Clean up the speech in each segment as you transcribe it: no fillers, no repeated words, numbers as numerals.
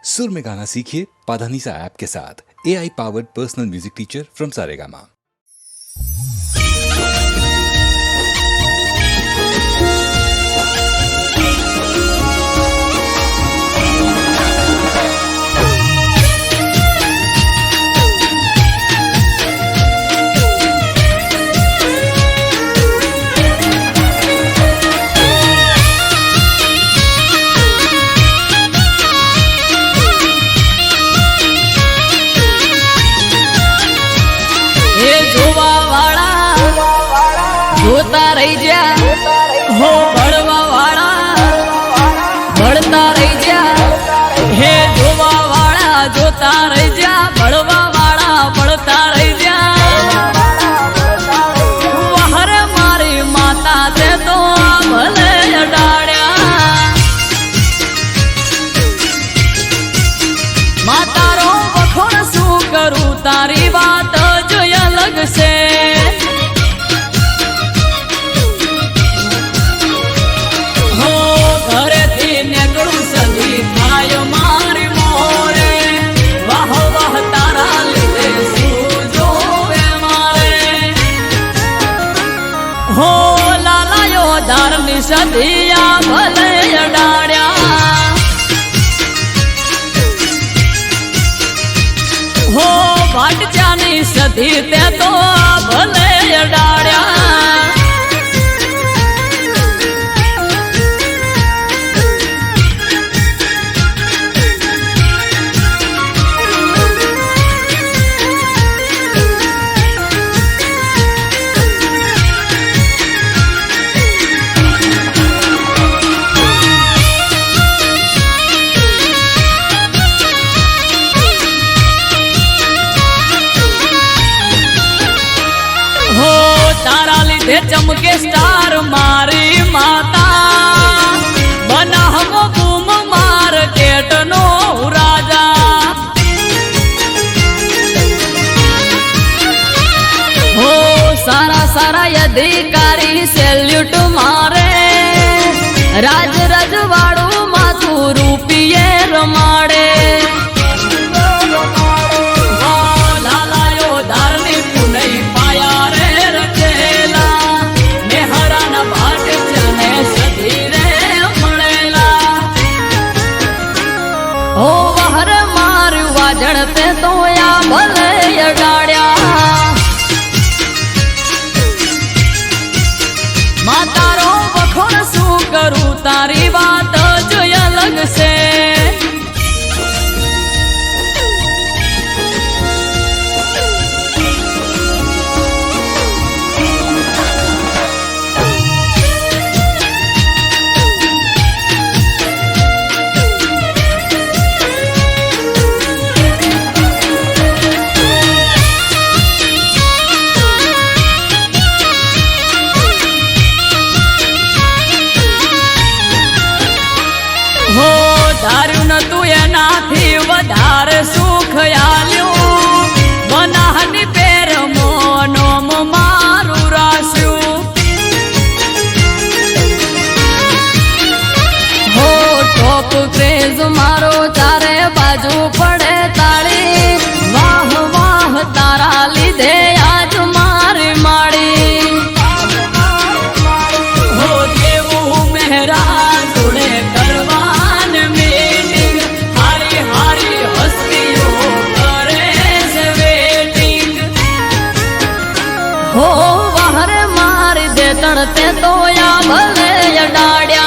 सुर में गाना सीखिए पाधानीसा ऐप के साथ। AI powered personal music teacher from Saregama. જોતા રહી જા હો ભણવા વાળા ભણતા રહી જા હે જોવા વાળા જોતા રહી જા ભણવા વાળા ભણતા રહી જા વહરે મારી માતા તે તો ભલે અડાડ્યા માતારો વખોણ શું કરું તારી વાત જ અલગ છે સદિયા ભલે અડાડ્યા હો ભાટચાની સદી તે તો ભલે અડાડ્યા चमके स्टार मारी माता बना हम बूम मार्केट नो राजा हो सारा सारा अधिकारी सेल्यूट मारे राज रजवाड़ू माथू रूपिये रमाड़े જણતે તો યા ભલે અડાડ્યા માતારો વખોણ શું કરું તારી વાત જ અલગ છે ધાર્યું નતું એનાથી વધારે સુખ આલ્યું બનાહની પેર મોનોમ મારું રાસ્યું હો ટોપ ક્રેઝ મારો ચારે બાજુ પડે તાળી વાહ વાહ તારા લીધે આજ મારી માળી હો દેવું મહેરા જોડે કરવા हो वहरे मारी दे तड़ते तो या भले अडाड्या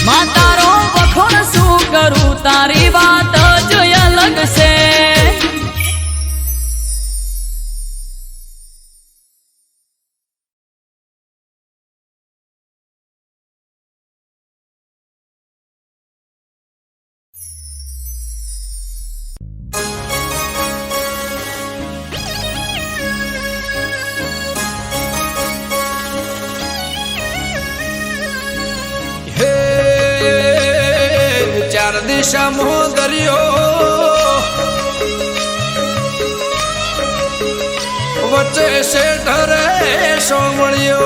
मातारो वखोण शू करूं तारी बात जो अलग से चार दिशा दरियो वच्चे से ढरे सोमणियो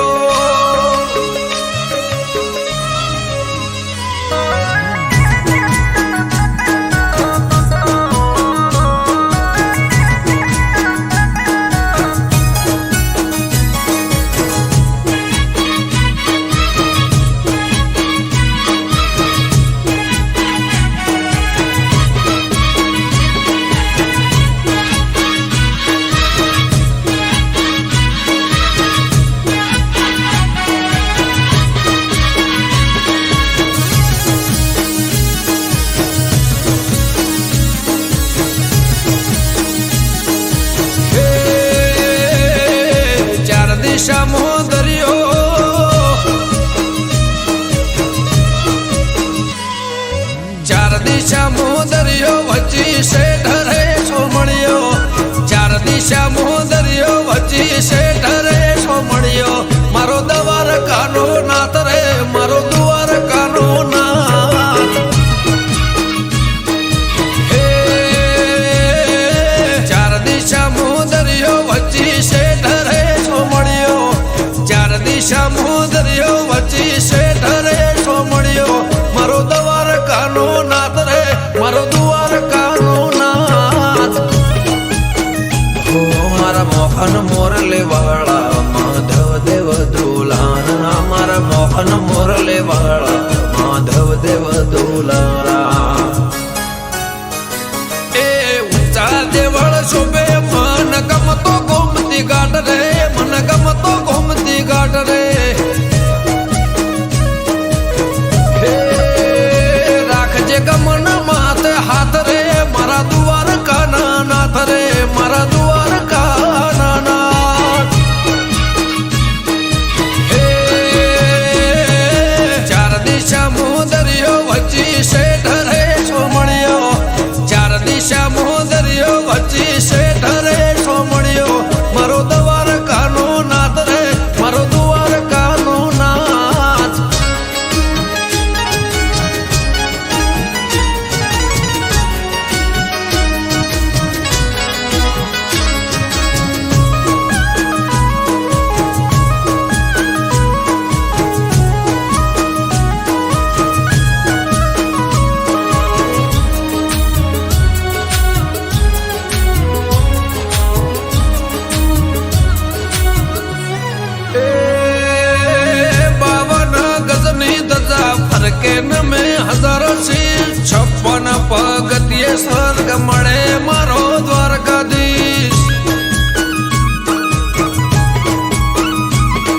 કે નમે હજાર શીશ 56 પગથિયે સ્વર્ગ મળે મારો દ્વારકાધીશ.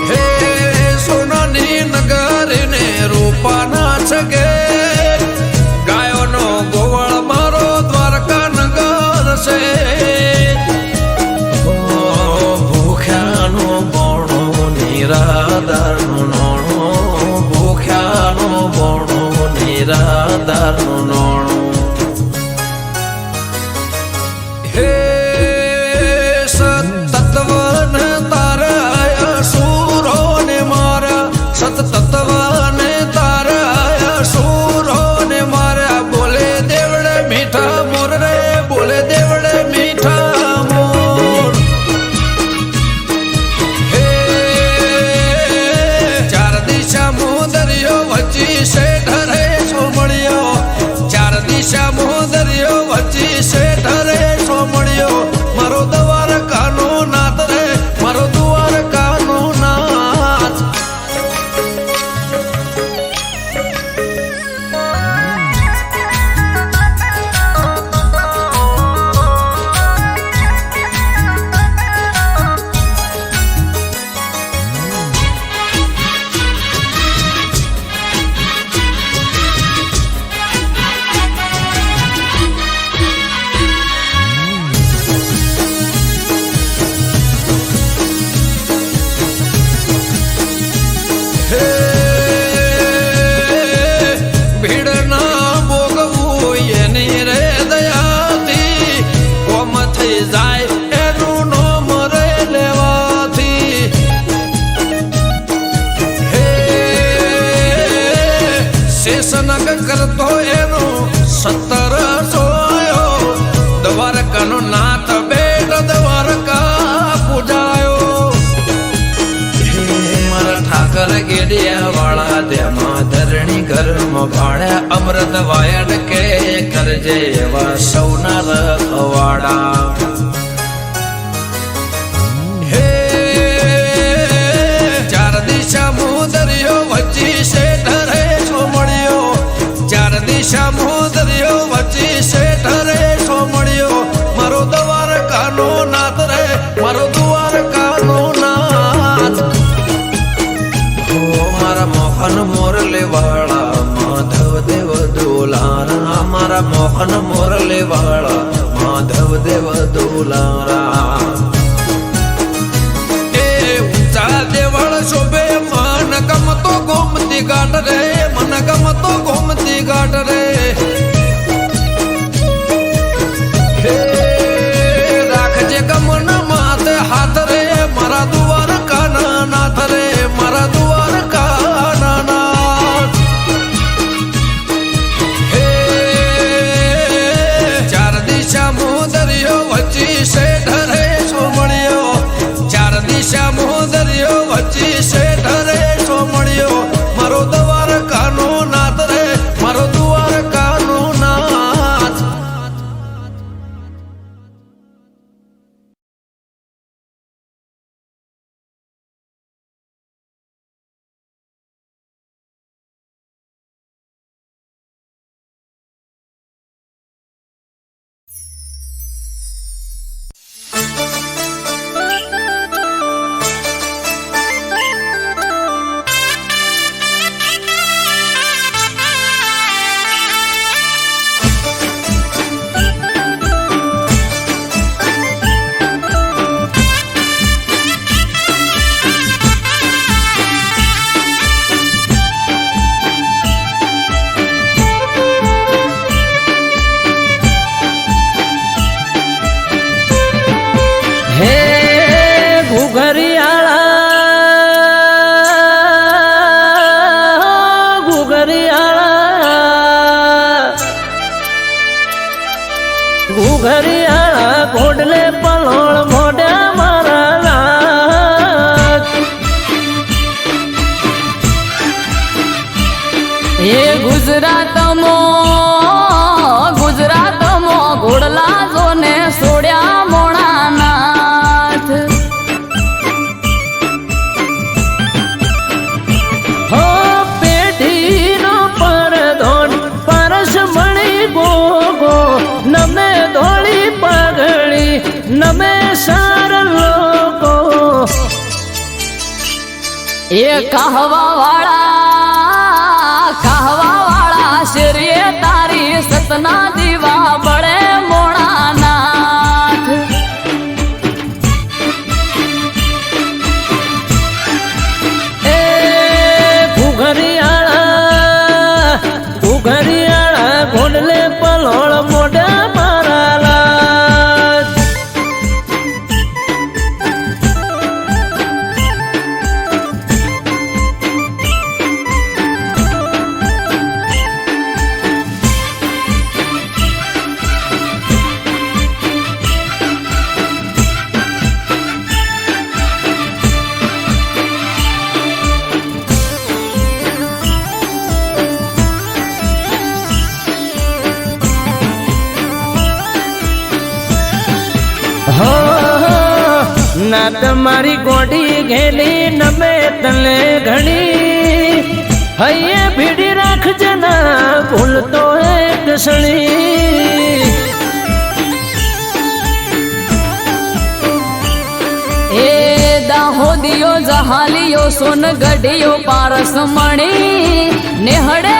હે સોનાની નગરીને રૂપાના છગે ગાયોનો ગોવાળ મારો દ્વારકા નગર છે. ભૂખ્યાનો બોણો નિરાધારનો નોણો, ભૂખ્યાનો બોણો નિરાધારનો નોણો. હે સતત્વને તારા સુરોને મારા, સતત્વને તારા સુરોને મારા. બોલે દેવડે મીઠા મોર રે, બોલે દેવડે મીઠા મોર. હે ચાર દિશા મોદરિયો વચ્ચી શેઠ રે સોમળિયો, ચાર દિશા મોદરિયો વચ્ચી શેઠ રે સોમળિયો. મારો દ્વારકાનો નાથ રે, મારો દ્વારકાનો નાથ. હે ભીડ ના ભોગવું એની રે દયાથી, કોમ થઈ જાય એનું નોમ રે લેવાથી. હે શેષનાગ કરતો એનો 17 સોયો, દ્વારકાનો નાથ બેટ દ્વારકા પૂજાયો. મારા ઠાકર ગેડિયા વાળા તેમાં ધરણી ઘરમાં ભાડ્યા, અમૃત વાયડ કે કરજે એવા સૌના રખવાડા. હે ચાર દિશા મોદરિયો વચ્ચી શેઠ રે સોમળિયો, ચાર દિશા મોદરિયો વચ્ચી શેઠ રે સોમળિયો. મારો દ્વારકાનો નાથ રે, મારો દ્વારકાનો નાથ. મારા મોહન મોરલે વાળા માધવ દેવ દુલારા, મારા મોહન મોરલે વાળા માધવ દેવ દુલારા. એ ઊંચા દેવળ શોભે મન ગમતો ગોમતી ઘાટ રે, મન ગમતો ગોમતી ઘાટ રે. હે રાખજે ગમન માથે હાથ રે, મારા દ્વારકાના નાથ રે, મારા દ્વારકાના નાથ. હે ચાર દિશા મોદરિયો વચ્ચી શેઠ રે સોમળિયો, ચાર દિશા મોદરિયો વચ્ચી શેઠ રે સોમળિયો. મારો દ્વારકાનો નાથ રે, મારો દ્વારકાનો નાથ. ઘુઘરિયાળા ઘોડલે પલોળ મોઢા મારા નાથ. એ ગુજરાતમાં ઘોડલા જોને સોડ્યા મોણા નાથ. હો પેઢીનો એ કહવા વાળા શેરીએ તારી સતના દીવા બળે મોણાનાથ એ ઘુઘરિયાળા ઘોડલે પલોળ મોઢા મારાલા ના તમારી ગોડી ઘેલી નમે તને ઘણી હૈયે ભીડી રાખજે ના ભૂલતો એક ક્ષણી એ દાહોદિયો જહાલિયો સોનગઢિયો પારસ મણી નેહડે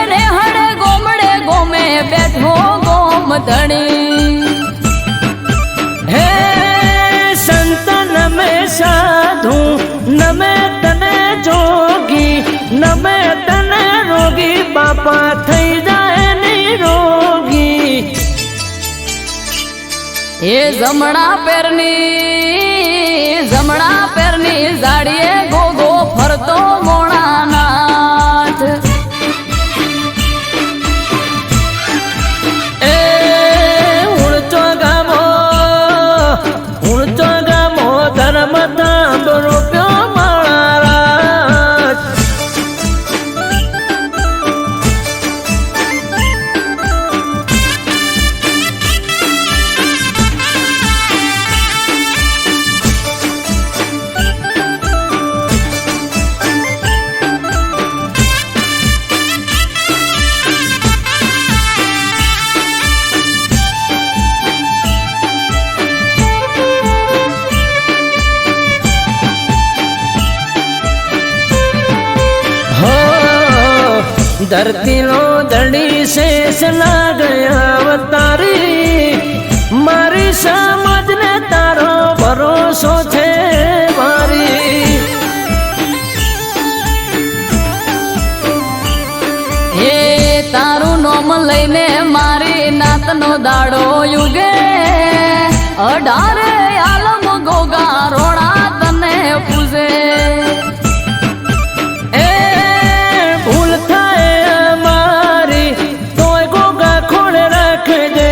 ગોમડે ગોમે બેઠો ગોમ ધણી હે સંત નમે સાધુ નમે તને જોગી નમે તને રોગી બાપા થઈ જાય નિરોગી એ જમણા પેરની જાડીએ ગોગો ફરતો મોણાનાથ એ ઉણચો ગામો ધર્મ તાંબ રૂપ્યો માળા धरती लो दड़ी शेष ना गया अवतारी मारी समझ ने तारो भरोसो थे मारी એ તારું નોમ લઈને મારી નાતનો દાડો યુગે 18 આલમ ગોગા રોણા તને પૂજે એ ભૂલ થાય અમારી તોય ગોગા ખોડે રાખજે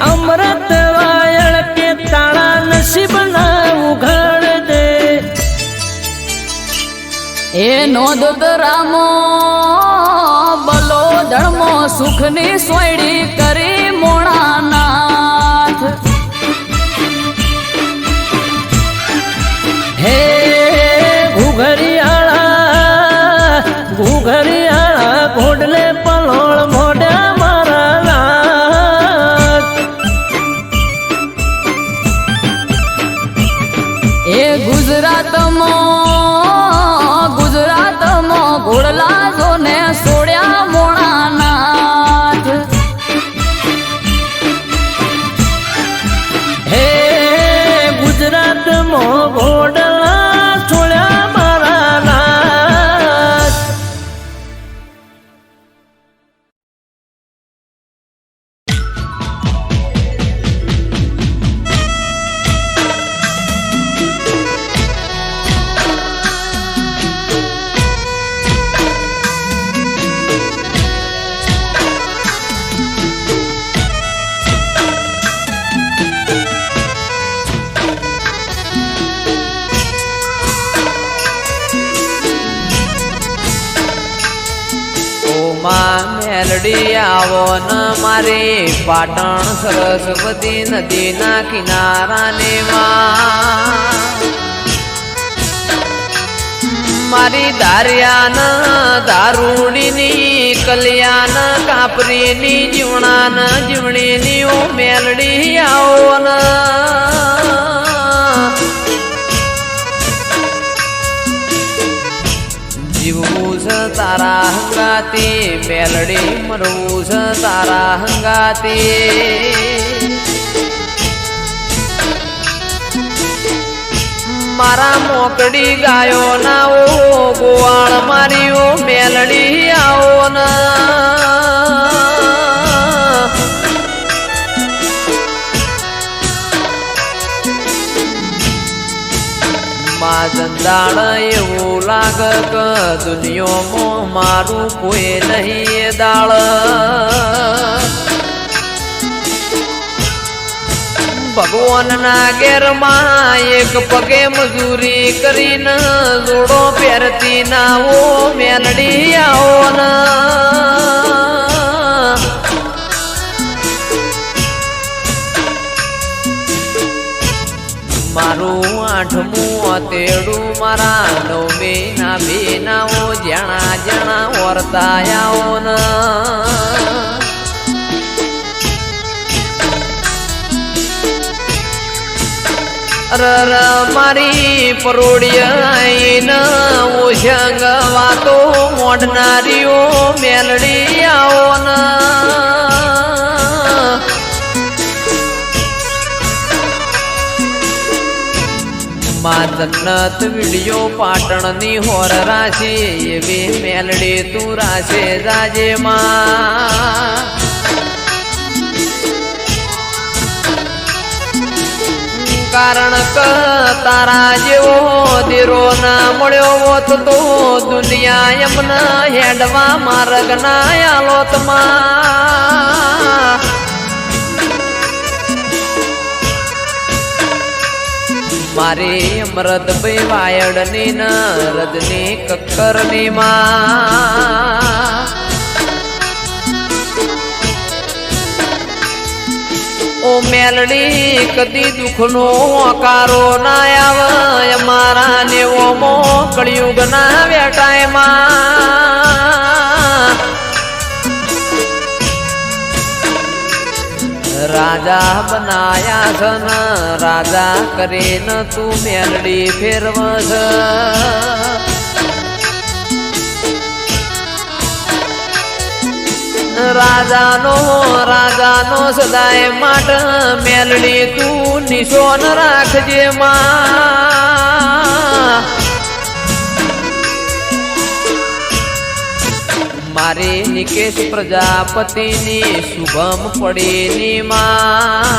અમૃત વાયળ કે તાળા નસીબ ના ઉઘાડજે એ નોંધ રામો બલો ધર્મો સુખની સોયડી કરી મોણાનાથ હે ઘુઘરિયાળા ઘોડલે પલોળ મોઢા મારા એ ગુજરાતમાં ઘોડલા જોને સોડ્યા મોણાનાથ હે ગુજરાતમાં ઘોડલા છોડ્યા મારા નાથ મેલડી આવો ન મારી પાટણ સરસ્વતી નદીના કિનારાને મારી દારિયાન દારૂડીની કલ્યાણ કાપરીની જીવણાન જીવણીની ઓ મેલડી આવો ન જીવવું છે તારા હંગાતી મેલડી મરવું છે તારા હંગાતી મારા મોકડી ગાયો ના ઓ ગોવાળ મારીઓ મેલડી આવો ના જંદાળ એવું લાગ કે દુનિયામાં મારું કોઈ નહીં દાળ ભગવાનના ઘેરમાં એક પગે મજૂરી કરીને જોડો પહેરતી ના ઓ મેલડી આવો ના મારું આઠમું તેડું મારા નવમી ના બેનાઓ જણા જણા વર્તાયાઓ ન રર મારી પરોડિયાઈને ઓશંગ વાતો મોડનારીઓ મેલડી આવો ના માં જન્નત વિડિયો પાટણની હોર રાશી એવી મેલડી તું રાશે જાજે માં કારણ કે તારા જેવો દીરો ના મળ્યો હોત તો દુનિયા એમના હેડવા માર્ગ ના આલોત માં મારી અમૃત ભાઈ વાયડની ન રજની કક્કરની માં ઓ મેલડી કદી દુઃખનો આકારો ના આવે અમારા નેવો મો કળિયુગ ના વેટાયમાં રાજા બનાયા છન રાજા કરીને તું મેલડી ફેરવસ રાજાનો સદાય માટ મેલડી તું નિશોન રાખજે માં મારી નિકેશ પ્રજાપતિની શુભમ પડીની માં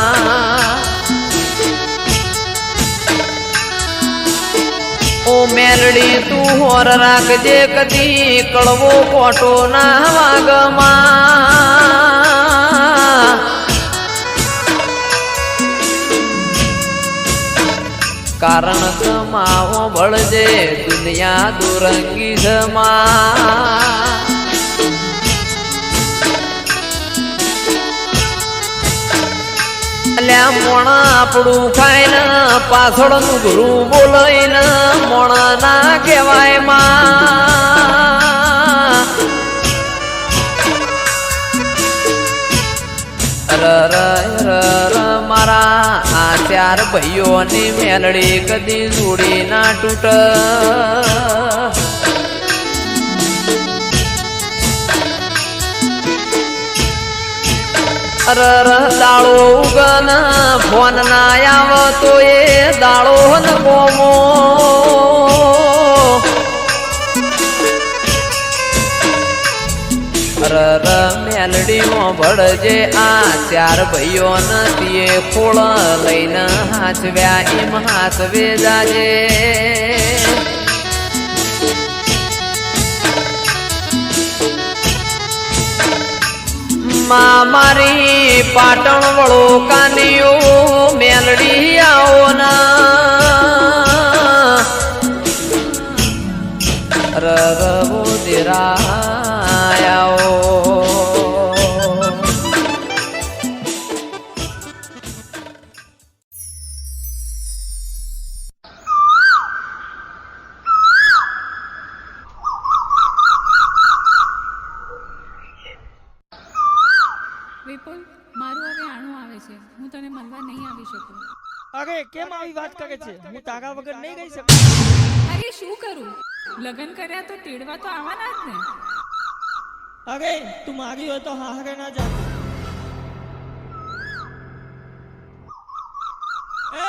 ઓ મેલડી તું હોર રાખજે કદી કળવો કોટો ના વાગમાં કારણ કમાવો બળજે દુનિયા દુરંગી જમા અલ્યા મોણા આપણું ખાઈને પાછળનું ગુરુ બોલાઈને મોણા ના કહેવાય માં મારા આ ચાર ભાઈઓની મેલડી કદી જોડી ના તૂટ દાળો ઉગન ફોન ના આવતો એ દાળો ન કોમો મેલડીઓ ભળજે આ ચાર ભાઈઓ નથી ફોળ લઈને હાચવ્યા એમ હાચવે જાજે મારી પાટણ વળો કાનીઓ મેલડી આવો ના રવો દેરાયો વિપુલ મારું હવે આણું આવે છે હું તને મળવા નહીં આવી શકું અરે કેમ આવી વાત કરે છે હું તારા વગર નહીં રહી શકું અરે શું કરું લગ્ન કર્યા તો તેડવા તો આવવાના જ ને. અરે તું માગી હોય તો હારે ના જા. એ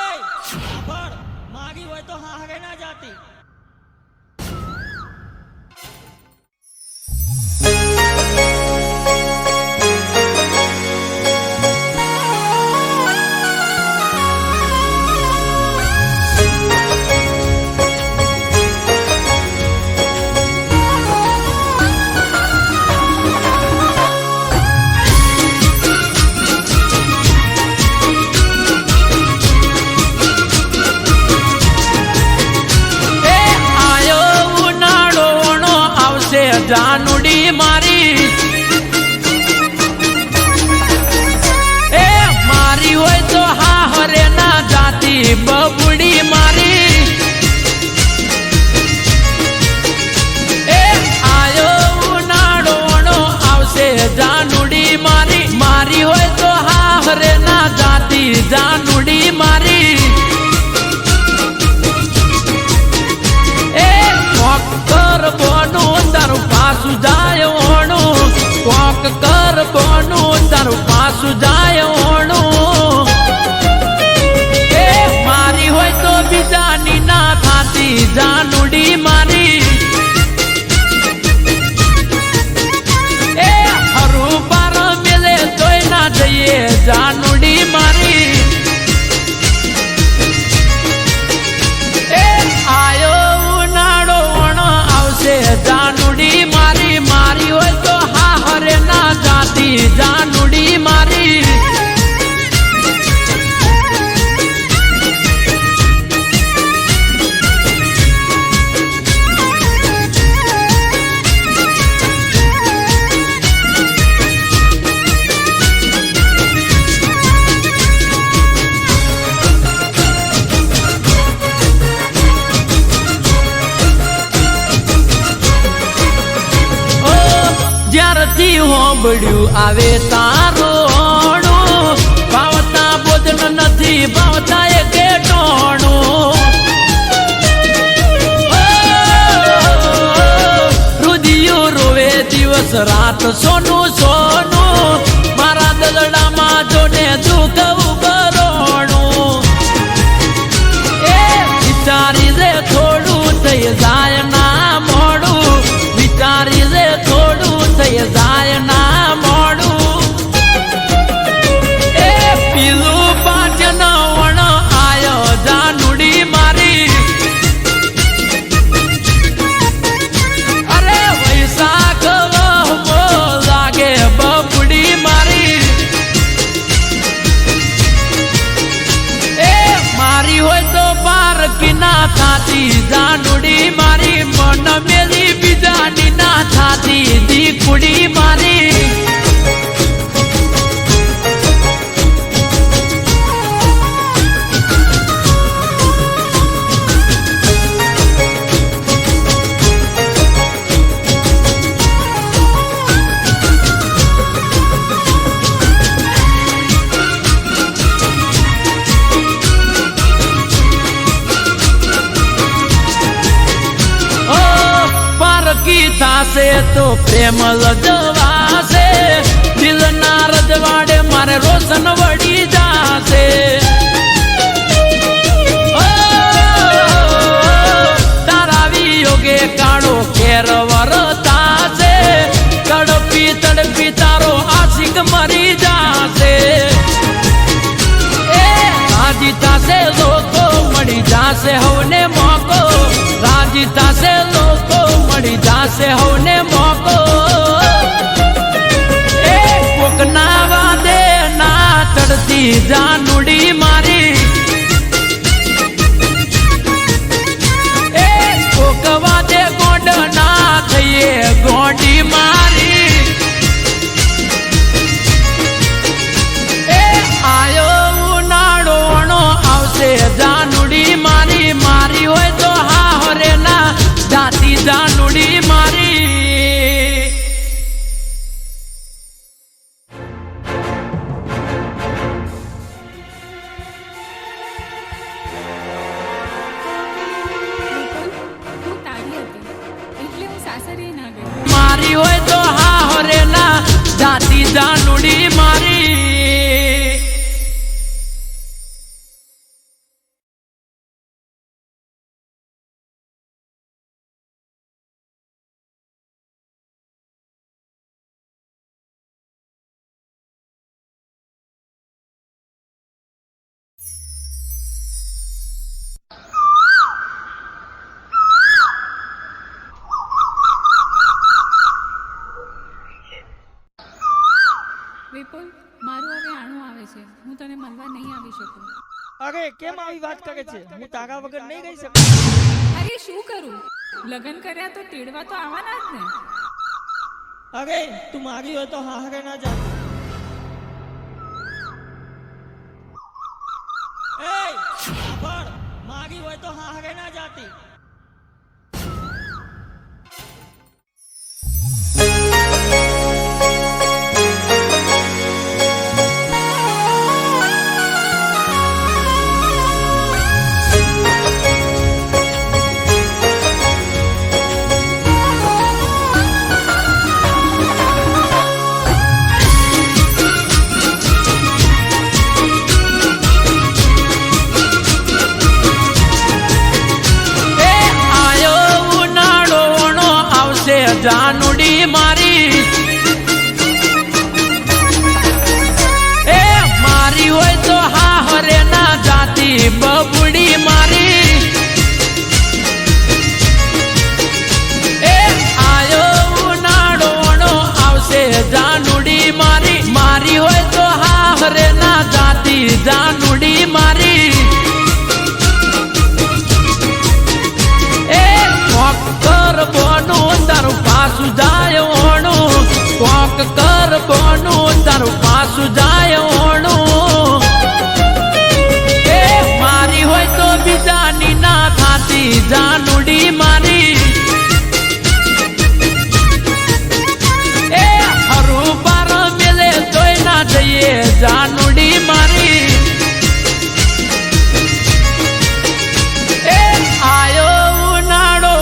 સાંભળ, માગી હોય તો હારે ના જાતી. જાનુડી મારી એ મારી હોય તો હા હરે ના જાતી બબુડી મારી એ આયો ઉનાળો આવશે જાનુડી મારી મારી હોય તો હા હરે ના જાતી જાનુડી મારી એ મોકર બોનું તારું પાસું જાય ઓણું કોક કર બોનું તારું પાસું જાય ઓણું એ મારી હોય તો બીજાની ના થાતી જાનુડી મારી એ હરું પાર મેલે તોય ના જઈએ જાનુડી મારી એ આયો ઉનાળો ઓણો આવશે જાનુડી મારી મારી હોય તો હા હરે ના જાતી જાનુડી મારી જ્યારથી હોંભળ્યું આવે તારોણું ભાવતા બોધન નથી ભાવતા એ કેટોણું રુદિયું રોવે દિવસ રાત સોનું સોનું મારા દલડામાં જોને દુઃખ ઉભરોણું એ વિચારી રે થોડું થઈ જાય ના મોડું વિચારી રે થોડું થઈ જાય ના મોડું એ પીલું પાચન વણ આયો જાનુડી મારી અરે વૈશાખ વહમો લાગે બબુડી મારી એ મારી હોય તો પાર કિના થાતી જાનુડી મારી મન મેલી બીજાની ના થાતી દીકુડી મારી થાશે તો પ્રેમ લજવાશે દિલના રજવાડે મારે રોશન વળી જાશે તારા વિયોગે કાળો કેર વરતાશે તડપી તડપી તારો આશિક મરી જાશે એ રાજી થાશે લોકો મળી જાશે હવને મોકો રાજી થાશે લોકો મળી જાશે હવને મોકો એ કોકના વાદે ના ચડતી જાનુડી મારી એ કોક વાદે ગોંડ ના થઈએ ગોંડી મારી એ આયો ઉનાળો આવશે જાનુડી મારી મારી હોય તો હા હરે ના જાતી જાનુડી મારી હું તારી હતી. વિપુલ મારું હવે આણું આવે છે, હું તને મળવા નહીં આવી શકું. અરે કેમ આવી વાત કરે છે? હું તારા વગર નહીં રહી શકું. અરે શું કરું, લગ્ન કર્યા તો તેડવા તો આવવાના જ ને. અરે તું મારી હોય તો હારે ના જા. એ સાંભળ, મારી હોય તો હારે ના જાતી. જાનુડી મારી એ મારી હોય તો હા હરે ના જાતી બબુડી મારી એ આયો ઉનાળો આવશે જાનુડી મારી મારી હોય તો હા હરે ના જાતી જાનુડી મારી એ મોકર બોનું તારું પાછું જાય ઓણું કોક કર બોનું તારું પાછું જાય ઓણું એ મારી હોય તો બીજાની ના થાતી જાનુડી મારી એ હરું બાર મેલે જોઈ ના જઈએ જાનુડી મારી એ આયો ઉનાળો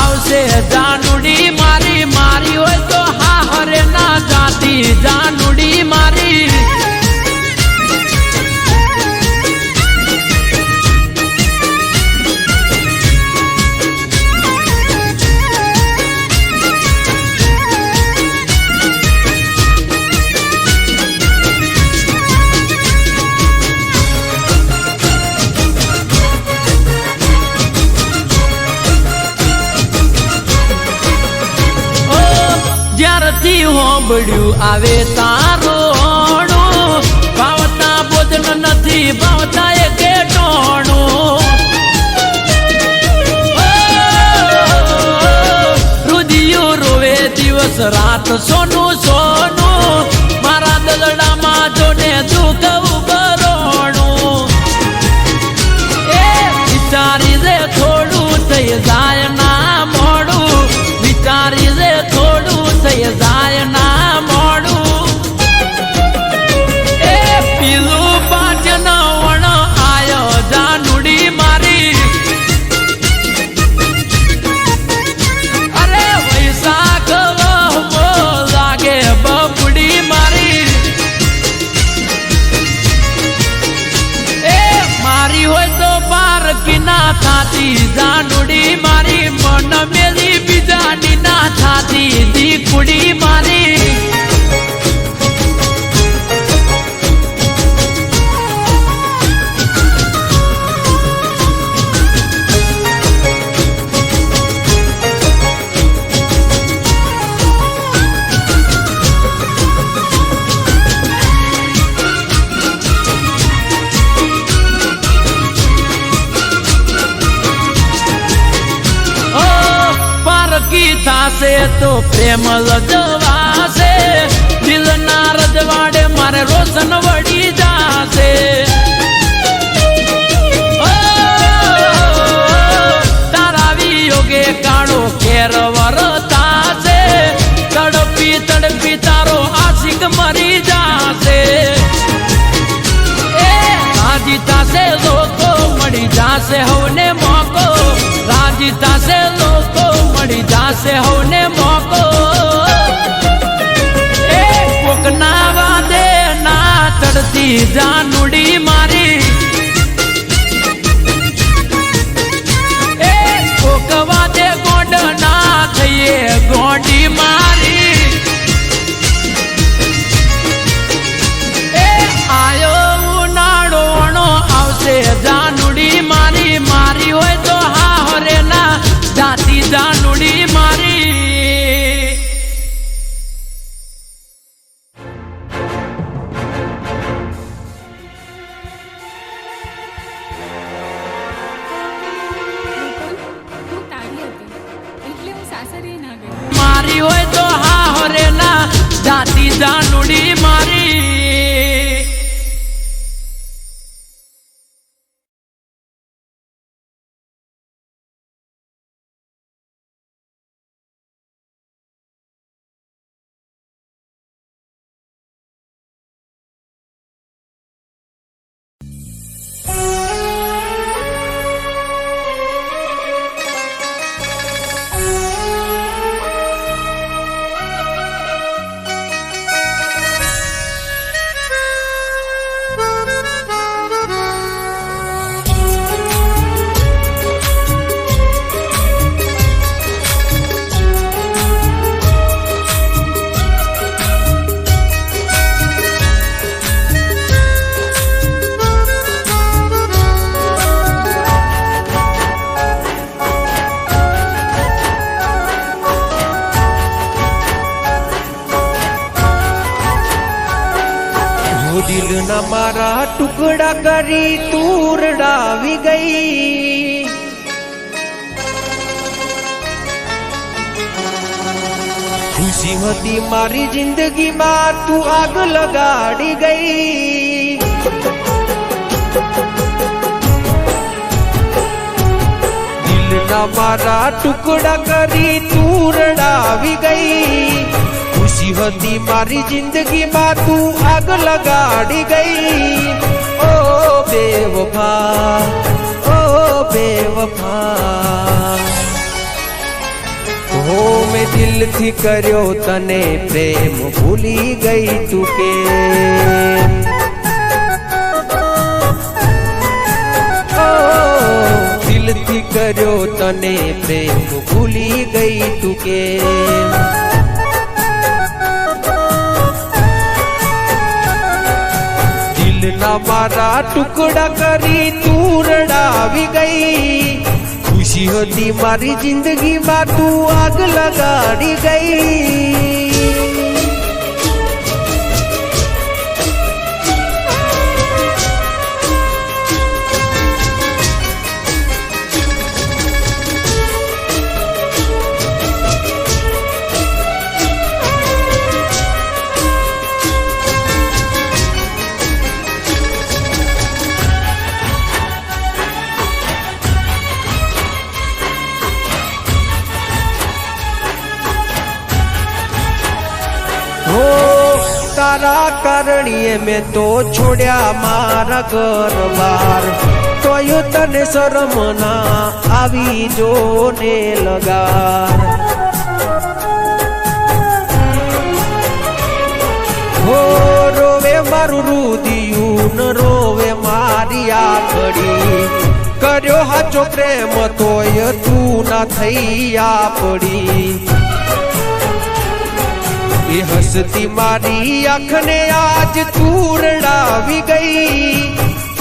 આવશે જાનુડી મારી મારી હોય તો હા હરે ના જાતી જાનુડી મારી જ્યારથી હોંભળ્યું આવે તારોણું ભાવતા ભોજન નથી ભાવતા એ કેટોણું રુધિયો રોવે દિવસ રાત સોનું સોનું મારા દલડામાં જોને દુઃખ ઉભરોણું એ વિચારી રે થોડું થઈ જાય ના મોડું વિચારી રે થોડું થઈ જાય ના મોડું એ પીલું પાટન વણ આયો જાનુડી મારી અરે વૈશાખ વહમો લાગે બબુડી મારી એ મારી હોય તો પારકી ના થાતી જાનુડી મારી મન મેલી બીજાની ના થાતી દીકુડી મારી થાશે તો પ્રેમ લજવાશે દિલના રજવાડે મારે રોશન વળી જાશે તારા વિયોગે કાળો કેર વરતાશે તડપી તડપી તારો આશિક મરી જાશે એ રાજી થાશે લોકો મળી જાશે હવને મોકો રાજી થાશે લોકો મળી જાશે હવને મોકો એ કોકના વાદે ના ચડતી જાનુડી મારી એ કોક વાદે ગોડ ના થઈએ ગોડી મારી એ આયો ઉનાળો આવશે જાનુડી મારી મારી હોય તો હા હરે ના જાતી જાનુડી મારી જાનુડી મારી દિલના મારા ટુકડા કરી તું રડાવી ગઈ ખુશી હતી મારી જિંદગીમાં તું આગ લગાડી ગઈ દિલના મારા ટુકડા કરી તું રડાવી ગઈ ખુશી હતી મારી જિંદગીમાં તું આગ લગાડી ગઈ ઓ બેવફા ઓ બેવફા હો મેં દિલથી કર્યો તને પ્રેમ ભૂલી ગઈ તું કે દિલથી કર્યો તને પ્રેમ ભૂલી ગઈ તું કે દિલના મારા ટુકડા કરી તું રડાવી ગઈ ખુશી હતી મારી જિંદગીમાં તું આગ લગાડી ગઈ તારા કારણીએ મેં તો છોડ્યા મારા ઘર બાર તોય તને શરમ ના આવી જો ને લગાર હો રોવે મારું રુદિયું ન રોવે મારી આખડી કર્યો હાચો પ્રેમ તોય તું ના થઈ આપડી એ હસતી મારી આંખને આજ તું રડાવી ગઈ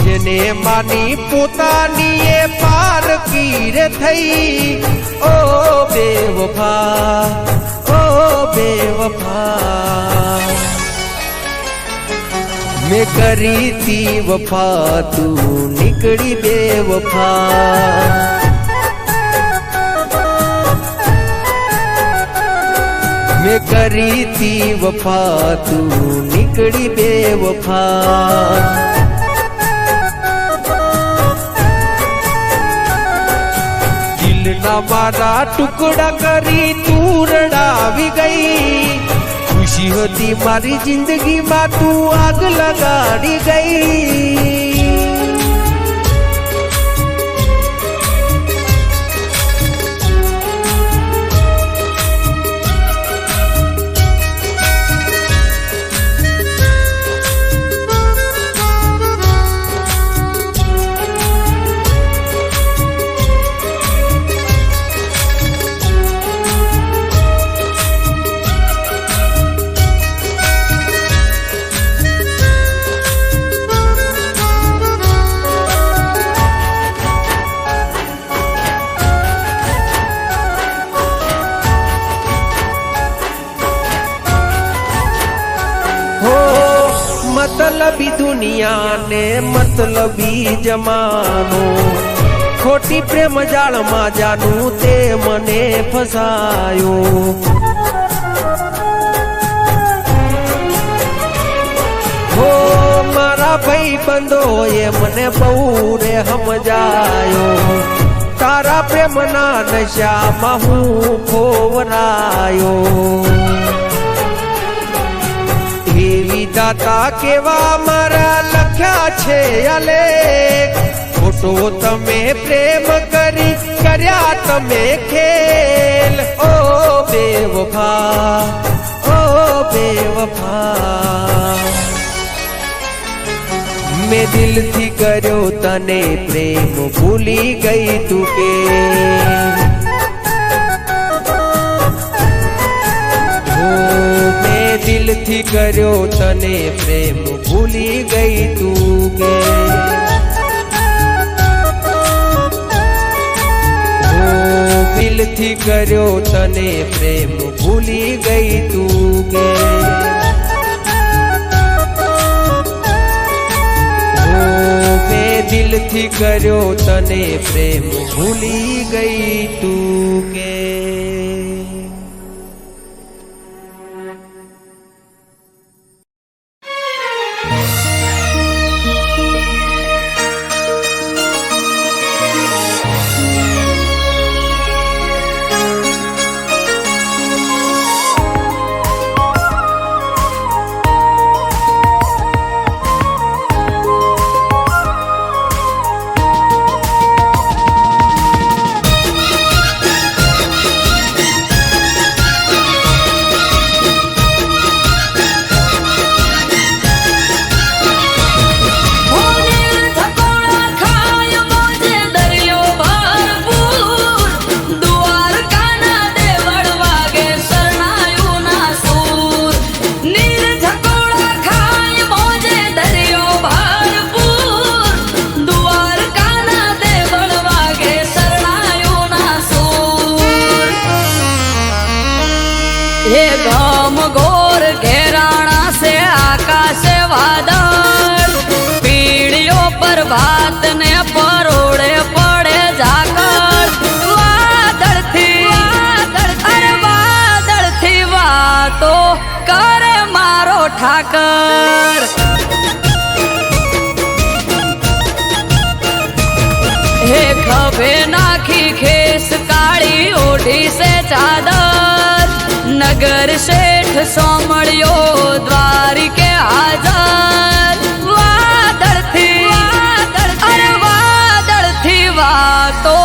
જેને માની પોતાની એ પારકી રે થઈ ઓ બેવફા ઓ બેવફા મેં કરી તી વફા તું નીકળી બેવફા મેં કરી તી વફા તું નીકળી બેવફા દિલના મારા ટુકડા કરી તું રડાવી ગઈ ખુશી હતી મારી જિંદગીમાં તું આગ લગાડી ગઈ मतलबी दुनिया ने मतलबी जमानो खोटी प्रेम जाल मा जानू ते मने फसायो મારા ભાઈ બંધો એ મને બહુ રે સમજાયો તારા પ્રેમના નશામાં હું ખોવરાયો એવી દાતા કેવા મારા લખ્યા છે અલેખ ખોટો તમે પ્રેમ કરી કર્યા તમે ખેલ ઓ બેવફા ઓ બેવફા મેં દિલથી કર્યો તને પ્રેમ ભૂલી ગઈ તું કે મેં દિલથી કર્યો તને પ્રેમ ભૂલી ગઈ તું કે દિલથી કર્યો તને પ્રેમ ભૂલી ગઈ તું કે મેં દિલથી કર્યો તને પ્રેમ ભૂલી ગઈ તું કે ये गम घोर घेराना से आकाश वादळ पीड़ियों पर बात ने परोड़े पड़े जाकर वादळ थी अरे वादळ थी वातो करे मारो ठाकर हे खभे नाखी खेस काली ओढ़ी से चादर नगर सेठ सोमड़ियो द्वारिके हाजर वादळ थी अरे वादळ थी वातो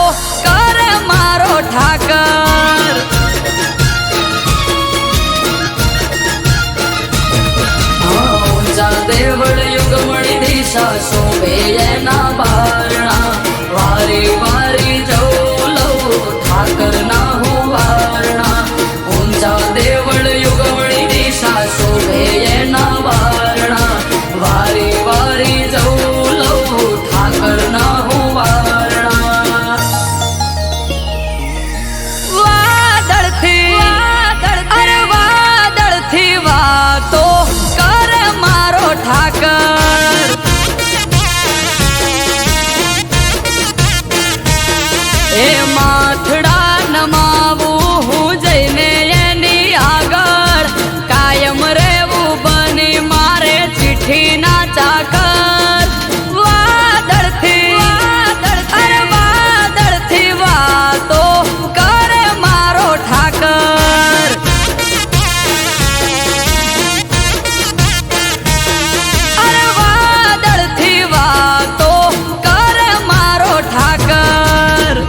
करे मारो ठाकर ऊंचा देवळ युगमणी दिशा शोभे ना बारणा वारी वारी जाऊ लो ठाकर ना हो वारणा देवळ युगमणी दिशा शोभे ना वारणा वारी वारी जाऊ लो ठाकर ना हो वारणा वादळ थी अरे वादळ थी वातो कर मारो ठाकर ए माथड़ा नमावू हूँ जैने कायम रेवू बनी मारे चिट्ठी ना चाकर वादळ थी अरे वादळ थी वातो करे मारो ठाकर अरे वादळ थी वातो करे मारो ठाकर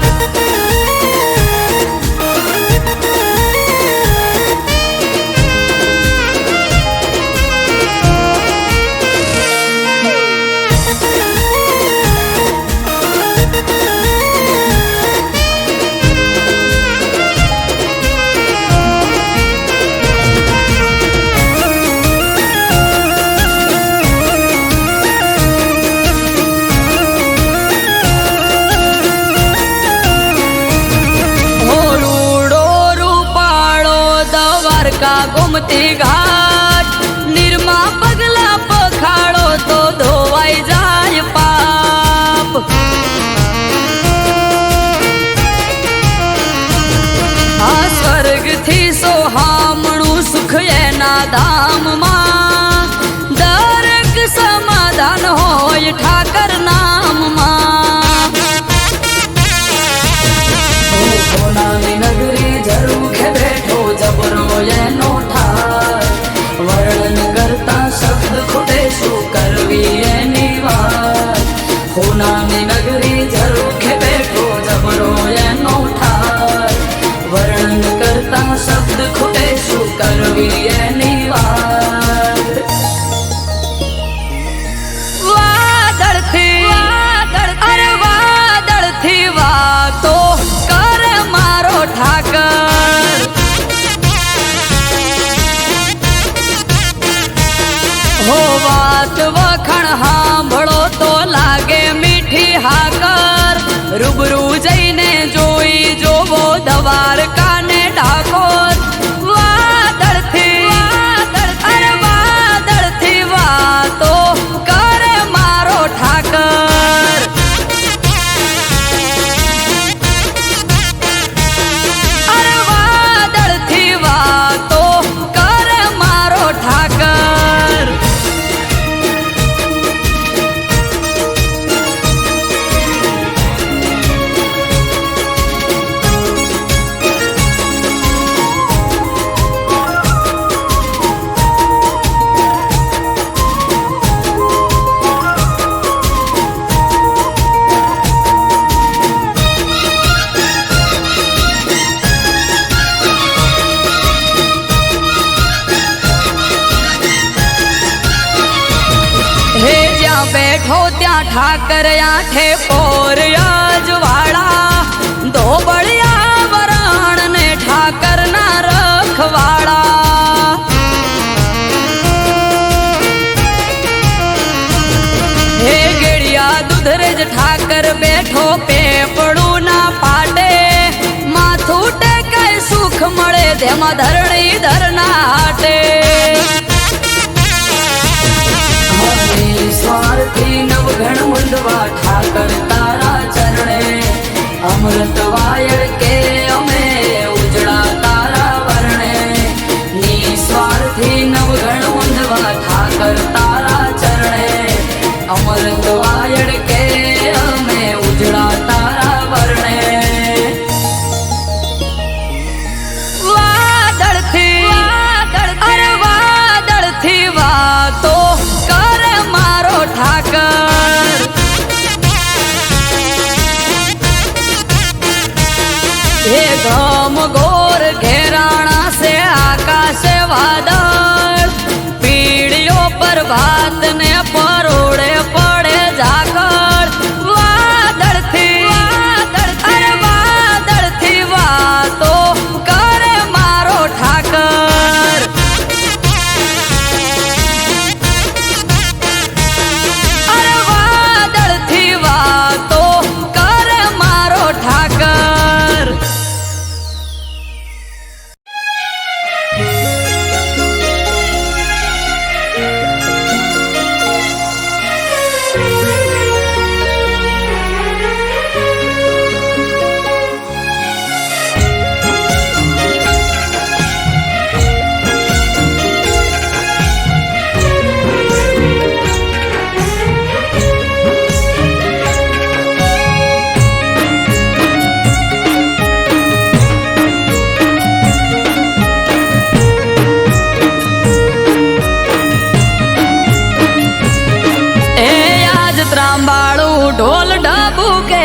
का गोमती घाट निर्मा पगला पखाड़ो तो धोवाई जाय पाप आ स्वर्ग थी सोहामणु सुख एना धाम मां दरेक समाधान વાત વખણ સાંભળો તો લાગે મીઠી હાકર રૂબરૂ જઈને જોઈ જોવો દ્વારકા ને ડાકોર વાદળથી વાતો કરે મારો ઠાકર અરે વાદળથી વાતો કરે મારો ઠાકર બેઠો ત્યાં ઠાકર આઠે પોર અજવાળા ધોબળિયા વરણ ને ઠાકર ના રખવાળા હે ગેડિયા દુધરેજ ઠાકર બેઠો પેપડું ના પાટે માથું ટેકાય સુખ મળે તેમાં ધરણીધર ના હાટે સ્વાર્થી નવઘણ મુંડવા ઠાકર તારા ચરણે અમૃત વાયર કે અમે ઉજળા તારા વર્ણે નિસ્વાર્થી નવઘણ મુંડવા ઠાકર તારા ચરણે અમૃત વાયર કે અમે ઉજળા તારા વર્ણે વાદળથી વાતો ઠાકર હે ગમ ગોર ઘેરાણા સે આકાશે વાદળ પીળીઓ પર ભાત ને પરોડે પડે ઝાકળ વાદળથી વાતો કરે મારો ઠાકર વાતો કરે મારો ઠાકર ઢોલ ઢબુકે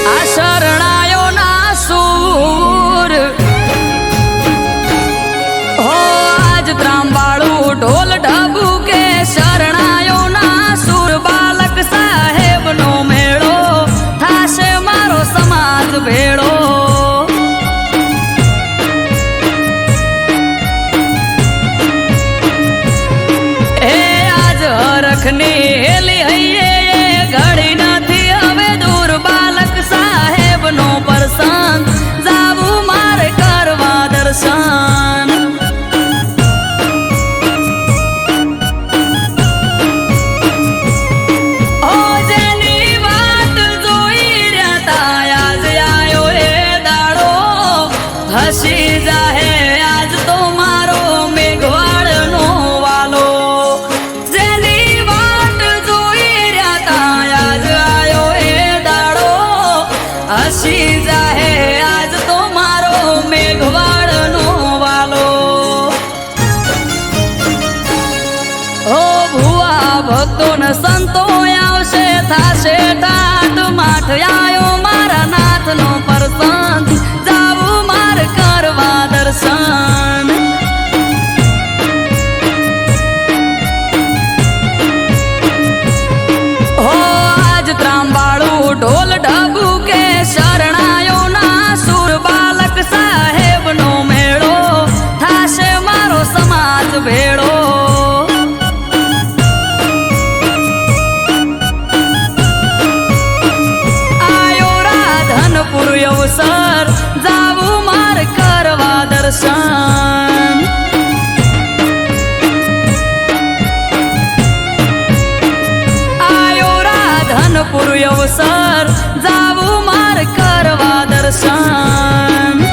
આ શરણાયો ના સૂર હો આજ ત્રાંબાળું ઢોલ ઢબુકે શરણાયો ના સૂર બાલક સાહેબ નો મેળો થાશે મારો સમાજ ભેળો હેલી હૈયે ઘડી નથી હવે દૂર બાલક સાહેબ નો પ્રસંગ જાવું મારે કરવા દર્શન ઓ જેની વાત જોઈ રહ્યા તા આજ આયો એ દાડો હસી જાહે આજ તો મારો મેઘવાડ નો વાલો હસી જાહે આજ તો મારો મેઘવાડ નો વાલો હો ભુવા ભક્તો ને સંતો આવશે થાશે ટાટ માઠ આયો મારા નાથ નો પ્રસંગ જાવું માર કરવા દર્શન હો આજ ત્રાંબાળું ઢોલ ઢબુકે શરણાયો ના સુર બાલક સાહેબ નો મેળો થાશે મારો સમાજ ભેળો દર્શન આયો રાધનપુર અવસર જાવું માર કરવા દર્શન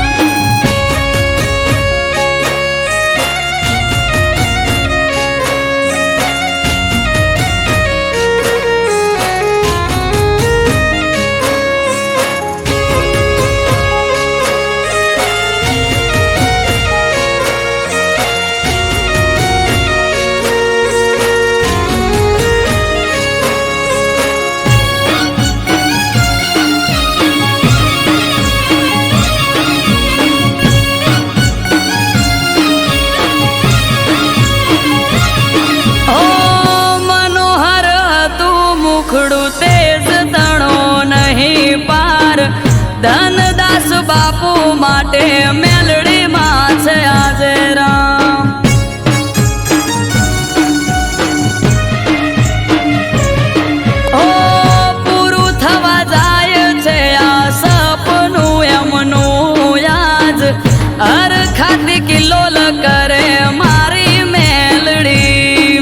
ધનદાસ બાપુ માટે મેલડીમાં છે આજે રામ ઓ પૂરું થવા જાય છે આ સપનું એમનું યાદ હર ખાતી કિલોલ કરે મારી મેલડીમાં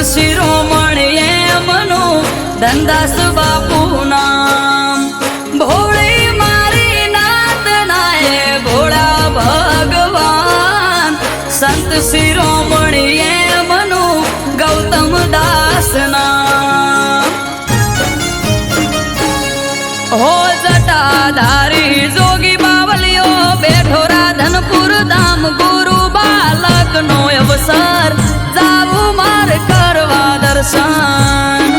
શિરોમણી એમનું ધનદાસ બાપુ નામ ભોળી મારી નાત નાય ભોળા ભગવાન સંત શિરોમણી એમનું ગૌતમ દાસ નામ હો જટાધારી જોગી બાવલીઓ બેઠો રાધનપુર ધામ ગુરુ બાલક નો અવસર જાવું માર કરવા દર્શન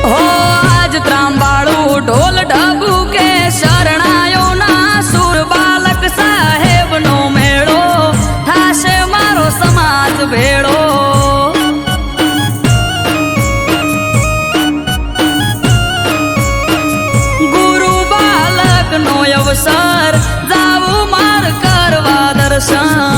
હો આજ ત્રાંબાળું ઢોલ ઢબુ કે શરણાયો ના સુર બાલક સાહેબ નો મેળો થાશે મારો સમાજ ભેળો ગુરુ બાલક નો અવસર જાવું માર કરવા દર્શન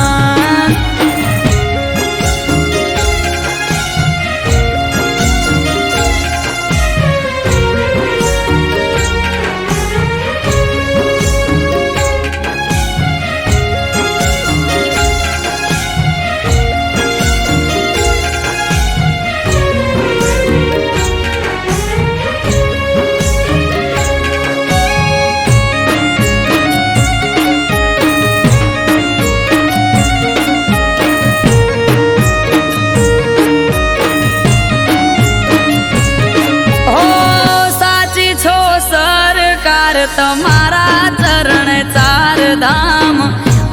તમારા ચરણ ચાર ધામ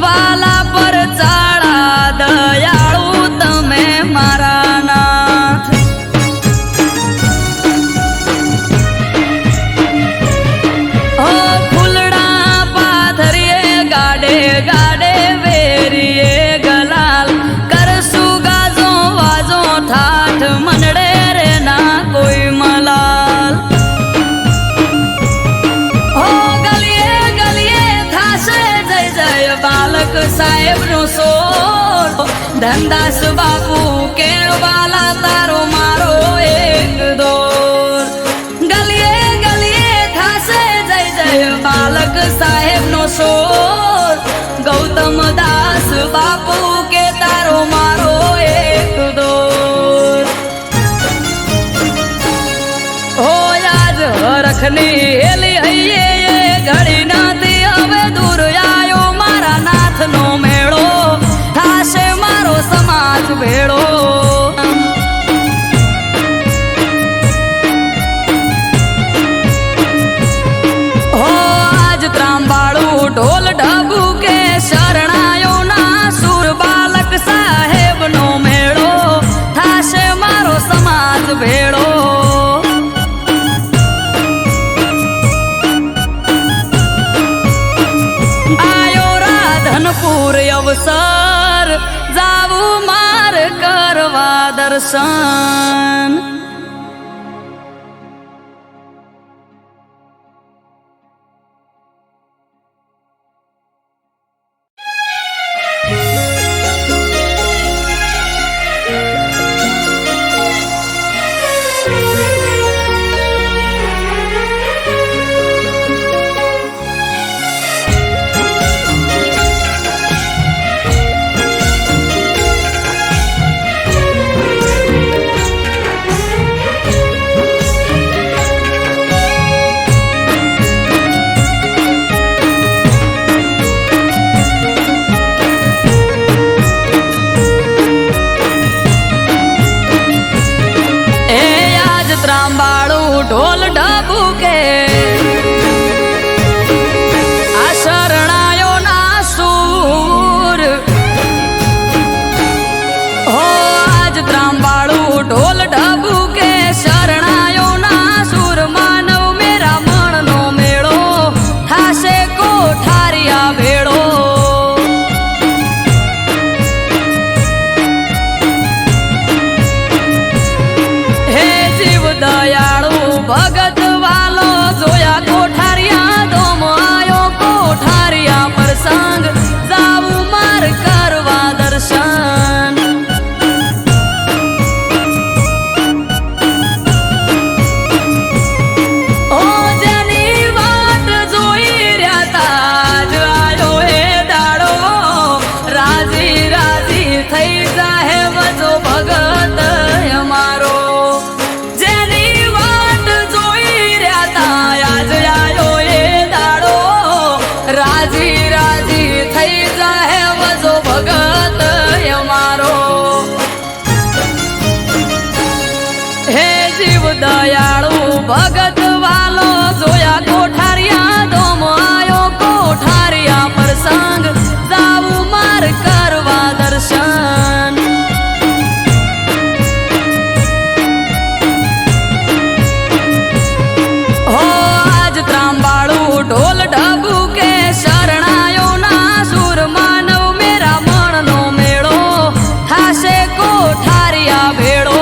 વાલા પર ચાળા દયાળુ તમે મારા નાથ ઓ ફૂલડા પાથરીએ ગાડે ગાડે વેરીએ ગલાલ કરશું ગાજો વાજો ઠાઠ મનડે રે ના કોઈ મલાલ બાલક સાહેબ નો સોર ધનદાસ બાપુ કે વાલા તારો મારો એક દોર ગલીએ ગલીએ થાશે જય જય બાલક સાહેબ નો સોર ગૌતમ દાસ બાપુ કે તારો મારો એક દોર હો આજ હરખની હેલી હૈયે ઘડી નથી હવે દૂર આયો મારા નાથ નો મેળો થાશે મારો સમાજ ભેળો હો આજ ત્રાંબાળું ઢોલ ઢબુ કે શરણાયો ના સુર બાલક સાહેબ નો મેળો થાશે મારો સમાજ ભેળો ધનપુર અવસર જાવું માર કરવા દર્શન ઢબુકે આ શરણાયો ના સૂર હો આજ ત્રાંબાળું ઢોલ ઢબુકે શરણાયો ના સૂર માનવ મેરા મણનો મેળો થાશે કોઠારિયા ભેળો દયાળુ ભગત વાલો જોયા કોઠારિયા દોમ આયો કોઠારિયા પ્રસંગ જાવું માર કરવા દર્શન ઓ જેની વાત જોઈ રહ્યા તા જ આયો હે દાડો રાજી રાજી થઈ જાહે વજો ભગત અમારો રાજી રાજી થઈ જાહે વજો ભગત અમારો હે જીવ દયાળુ ભગત વાલો જોયા કોઠારિયા દોમ આયો કોઠારિયા પ્રસંગ જાવું માર કરવા દર્શન હો આજ ત્રાંબાળું ઢોલ ઢબુકે શરણાયો ના સૂર માનવ મેરા મણનો મેળો થાશે કોઠારિયા ભેળો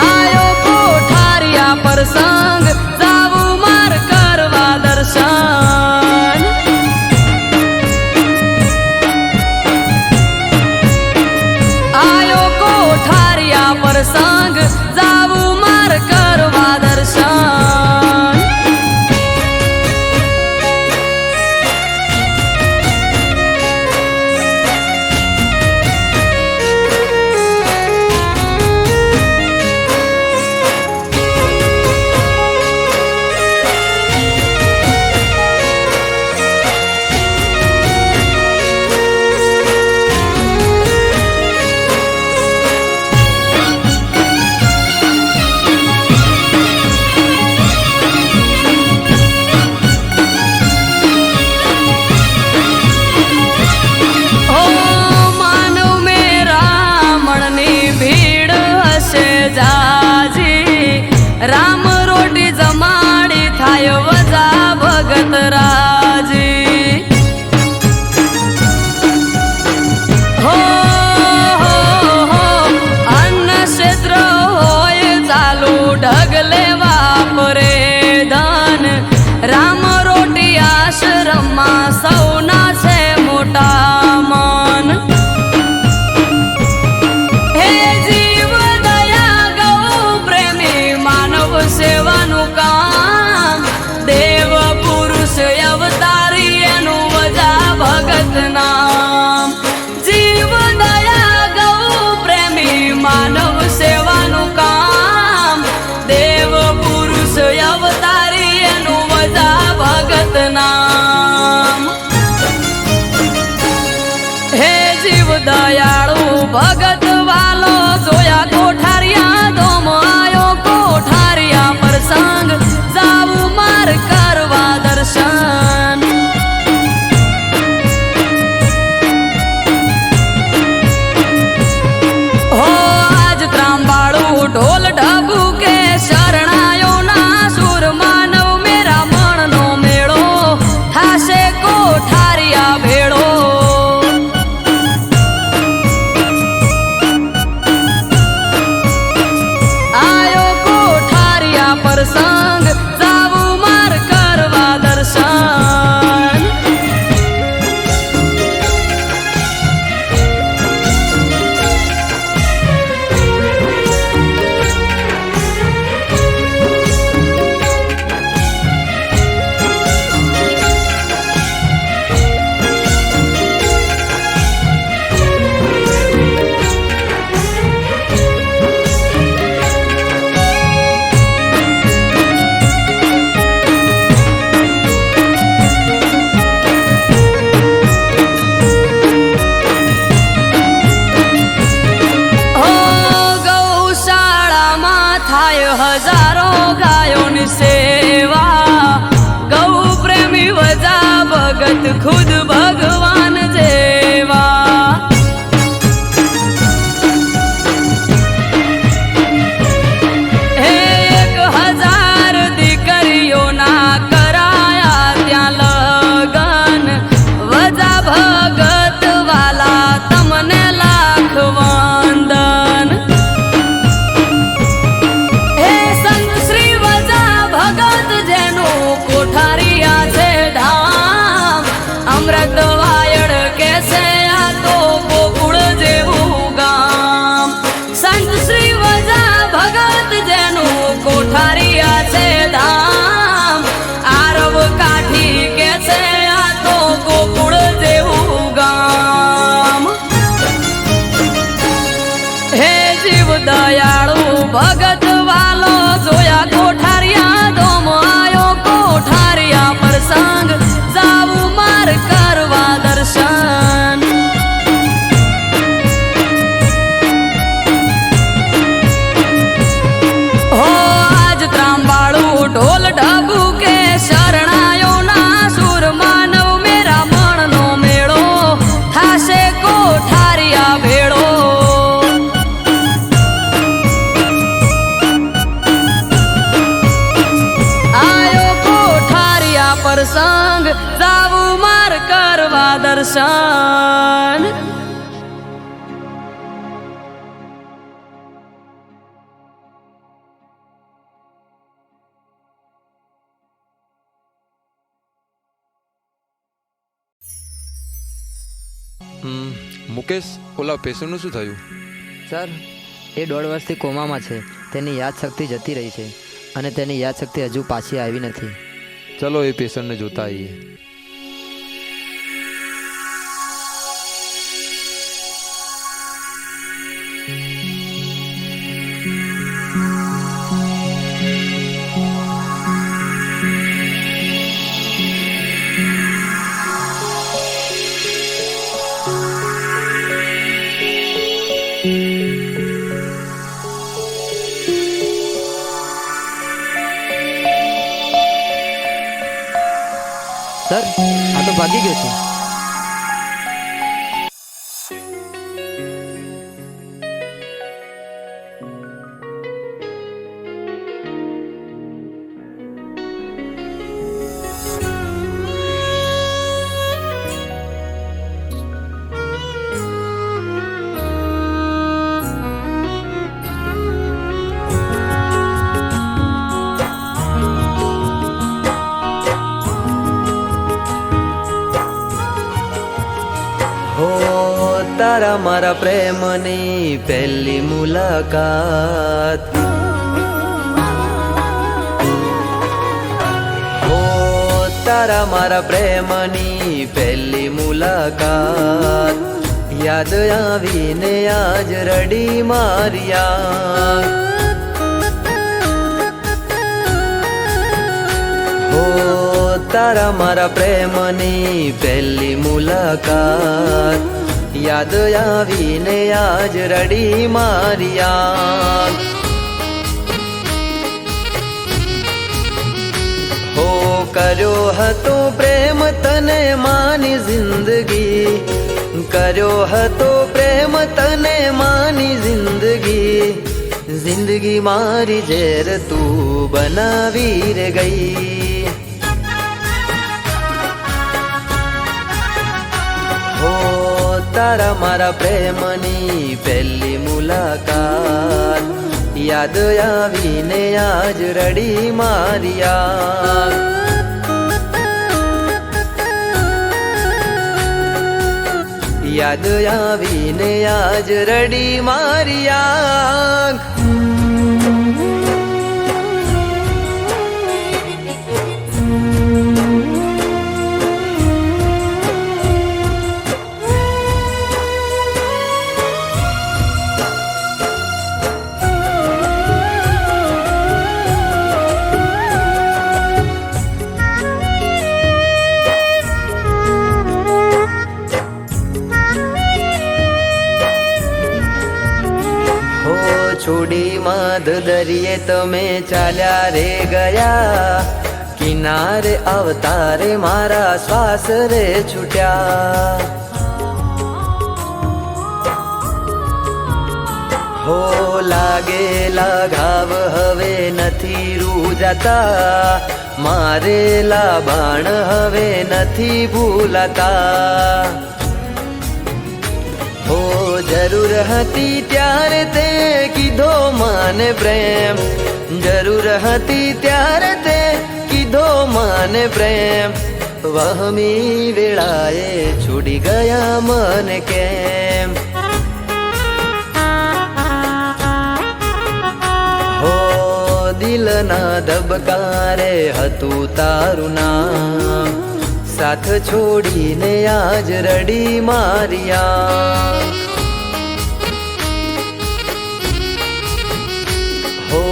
આયો કોઠારિયા પ્રસંગ જાવું માર કરવા દર્શન આયો કોઠારિયા પ્રસંગ જાવું માર કરવા દર્શન રામ રોટી જમાડી થાય વજા ભગત રાજી હો અન્ન ક્ષેત્ર હોય ચાલુ ઢગલે વાપરે ધન રામ રોટી આશ્રમમાં સૌના છે મોટા મન સેવાનું કામ દેવ પુરુષ અવતારી એનું વજા ભગત નામ જીવ દયા ગૌ પ્રેમી માનવ સેવાનું કામ દેવ પુરુષ અવતારી એનું વજા ભગત નામ હે જીવ દયાળુ ભગત વાલો જોયા કોઠારિયા દોમ આયો કોઠારિયા પ્રસંગ જાવું માર કરવા દર્શન હો આજ ત્રાંબાળું ઢોલ ઢબુકે શરણાયો ના સૂર માનવ મેરા મણનો મેળો થાશે કોઠારિયા ભેળો અમૃત વાયડ કેસે આ તો ગોકુળ જેવું ગામ સંત શ્રી વજા ભગત જેનું કોઠારિયા છે ધામ આરવ કાઠી કેસે આ તો ગોકુળ જેવું ગામ હે જીવ દયાળુ ભગત વાલો જોયા કોઠારિયા ધોમ આયો કોઠારિયા પ્રસંગ જાવું માર કરવા દર્શન હો આજ ત્રાંબાળું ઢોલ ઢબુ કે શરણાયો ના સુર માનવ મેરા મણનો મેળો થાશે કોઠારિયા ભેળો પ્રસંગ જાવું માર કરવા દર્શન મુકેશ, ઓલા પેશન્ટનું શું થયું? સર, એ 1.5 વર્ષથી કોમામાં છે. તેની યાદશક્તિ જતી રહી છે અને તેની યાદશક્તિ હજુ પાછી આવી નથી. ચલો એ પેશન્ટને જોતા આવીએ. સર, આ તો ભાગી ગયો છે. તારા મારા પ્રેમની પહેલી મુલાકાત હો તારા મારા પ્રેમની પહેલી મુલાકાત યાદ આવીને આજ રડી માર્યા હો તારા મારા પ્રેમની પહેલી મુલાકાત યાદ આવીને આજ રડી માર્યા હો કર્યો હતો પ્રેમ તને માની જિંદગી કર્યો હતો પ્રેમ તને માની જિંદગી જિંદગી મારી ઝેર તું બનાવી રે ગઈ હો તારા મારા પ્રેમની પહેલી મુલાકાત યાદ આવીને આજ રડી માર્યા યાદ આવીને આજ રડી માર્યા છોડી માધ દરિયે તમે ચાલ્યા રે ગયા કિનારે અવતારે મારા શ્વાસ રે છૂટ્યા હો લાગેલા ઘાવ હવે નથી રૂજાતા મારેલા બાણ હવે નથી ભૂલાતા હો જરૂર હતી ત્યારે તે કીધો માને પ્રેમ જરૂર હતી ત્યારે તે કીધો માને પ્રેમ વહમી વેળાએ છોડી ગયા મને કેમ હો દિલના ધબકારે હતું તારું નામ સાથ છોડીને આજ રડી મારિયા હો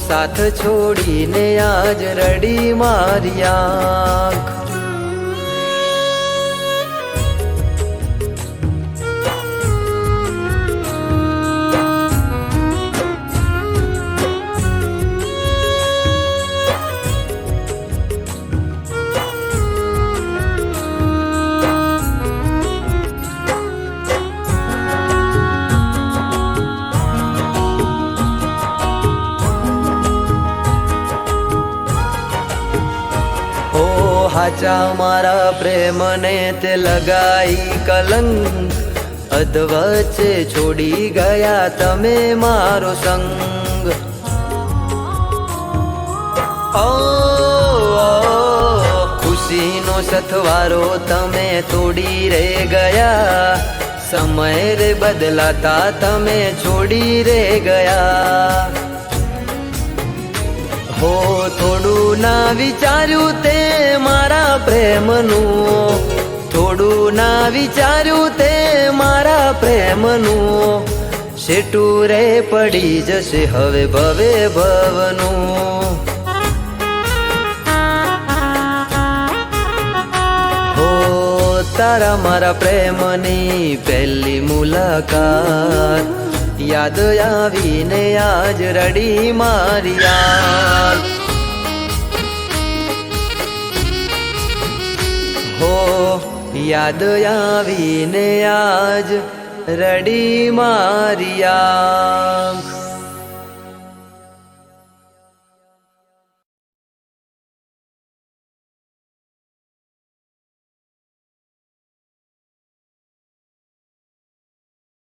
સાથ છોડીને આજ રડી મારિયા હાચા મારા પ્રેમને તે લગાઈ કલંક અધવચ્ચે છોડી ગયા તમે મારો સંગ ઓ ખુશીનો સથવારો તમે તોડી રે ગયા સમય રે બદલાતા તમે છોડી રે ગયા હો થોડું ના વિચાર્યું તે મારા પ્રેમનું થોડું ના વિચાર્યું તે મારા પ્રેમનું શેટું રે પડી જશે હવે ભવે ભવનું હો તારા મારા પ્રેમની પહેલી મુલાકાત યાદ આવીને આજ રડી મારિયા હો યાદ આવીને આજ રડી મારિયા